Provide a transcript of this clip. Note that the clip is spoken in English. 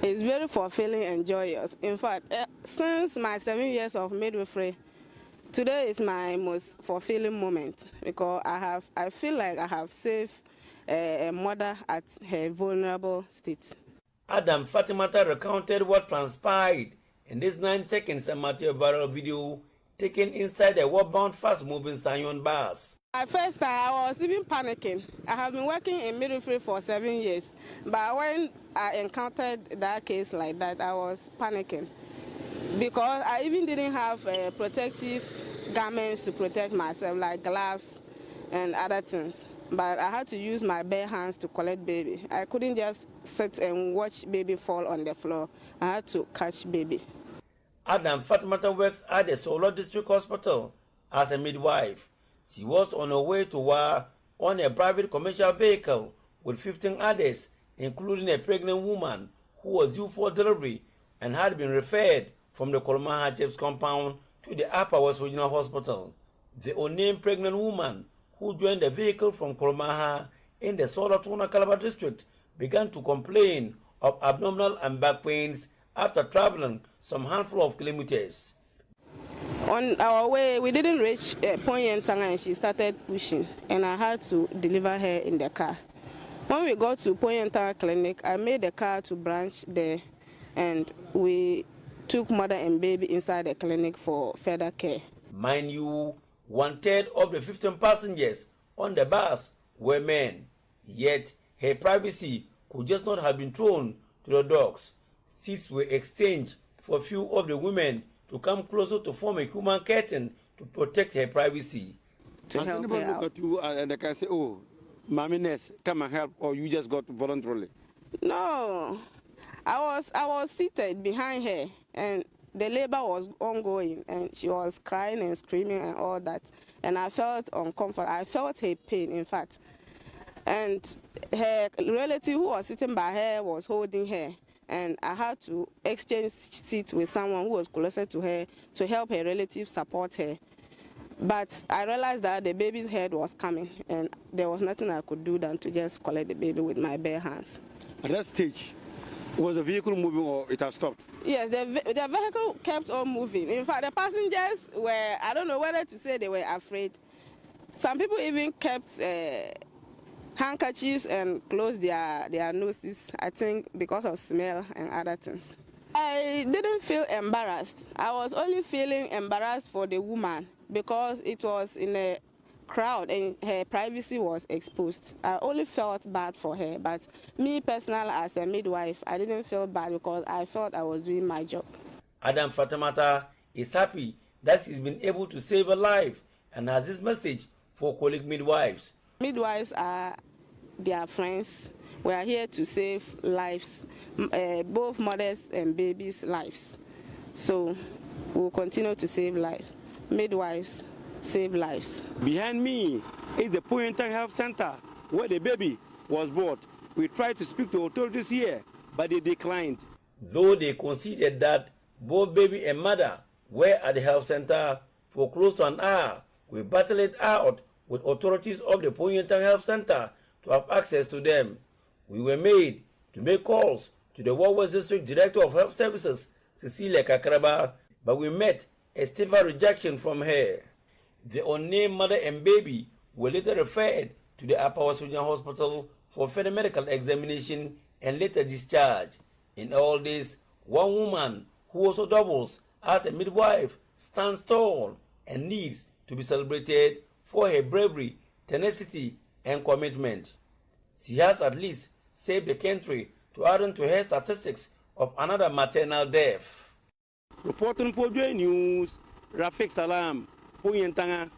It's very fulfilling and joyous. In fact, since my 7 years of midwifery, today is my most fulfilling moment because I feel like I have saved a mother at her vulnerable state. Adam Fatimata recounted what transpired in this 9 seconds amateur viral video taken inside a war-bound fast-moving Sion bus. At first, I was even panicking. I have been working in midwifery for 7 years, but when I encountered that case like that, I was panicking because I even didn't have protective garments to protect myself, like gloves and other things. But I had to use my bare hands to collect baby. I couldn't just sit and watch baby fall on the floor. I had to catch baby. Adam Fatimata works at the Solo District Hospital as a midwife. She was on her way to work on a private commercial vehicle with 15 others, including a pregnant woman who was due for delivery and had been referred from the Kolmaha Chips compound to the Upper West Regional Hospital. The unnamed pregnant woman who joined the vehicle from Kolmaha in the Solatuna Calabar district began to complain of abdominal and back pains after traveling some handful of kilometers. On our way, we didn't reach Ponyentanga and she started pushing, and I had to deliver her in the car. When we got to Ponyentanga Clinic, I made the car to branch there, and we took mother and baby inside the clinic for further care. Mind you, 1/3 of the 15 passengers on the bus were men, yet her privacy could just not have been thrown to the dogs. Seats were exchanged for a few of the women to come closer to form a human curtain to protect her privacy. To Has help anybody her look out. at you and they can say, oh, Mommy Ness, come and help, or you just got voluntarily? No, I was seated behind her, and the labor was ongoing, and she was crying and screaming and all that, and I felt uncomfortable. I felt her pain, in fact, and her relative who was sitting by her was holding her, and I had to exchange seats with someone who was closer to her to help her relative support her. But I realized that the baby's head was coming, and there was nothing I could do than to just collect the baby with my bare hands. At that stage, was the vehicle moving or it has stopped? Yes, the vehicle kept on moving. In fact, the passengers were, I don't know whether to say they were afraid. Some people even kept handkerchiefs and closed their noses, I think because of smell and other things. I didn't feel embarrassed. I was only feeling embarrassed for the woman because it was in a crowd and her privacy was exposed. I only felt bad for her, but me personally as a midwife, I didn't feel bad because I felt I was doing my job. Adam Fatimata is happy that she's been able to save a life and has this message for colleague midwives. Midwives are their friends. We are here to save lives, both mothers and babies' lives. So we'll continue to save lives. Midwives save lives. Behind me is the Poyenta Health Center where the baby was born. We tried to speak to authorities here, but they declined. Though they conceded that both baby and mother were at the health center for close to an hour, we battled it out with authorities of the Poyenta Health Center to have access to them. We were made to make calls to the West District Director of Health Services, Cecilia Kakraba, but we met a stiffer rejection from her. The unnamed mother and baby were later referred to the Upper West Regional Hospital for further medical examination and later discharged. In all this, one woman who also doubles as a midwife stands tall and needs to be celebrated for her bravery, tenacity, and commitment. She has at least saved the country to add on to her statistics of another maternal death. Reporting for Joy News, Rafik Salam, Poyentanga.